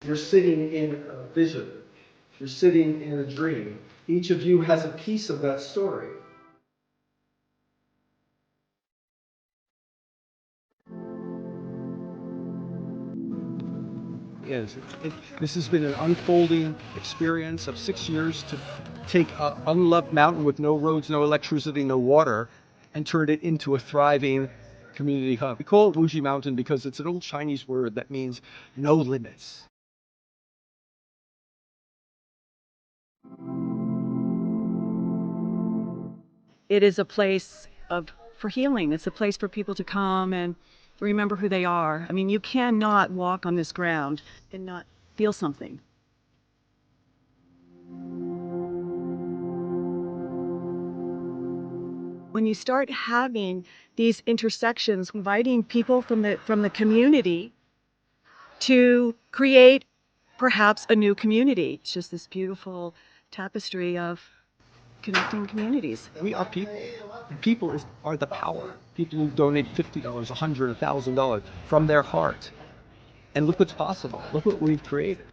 You're sitting in a vision. You're sitting in a dream. Each of you has a piece of that story. This has been an unfolding experience of 6 years to take an unloved mountain with no roads, no electricity, no water, and turn it into a thriving community hub. We call it Wuji Mountain because it's an old Chinese word that means no limits. It is a place for healing. It's a place for people to come and remember who they are. I mean, you cannot walk on this ground and not feel something. When you start having these intersections, inviting people from the community to create perhaps a new community. It's just this beautiful tapestry of connecting communities. We are people. People are the power. People who donate $50, $100, $1,000 from their heart. And look what's possible. Look what we've created.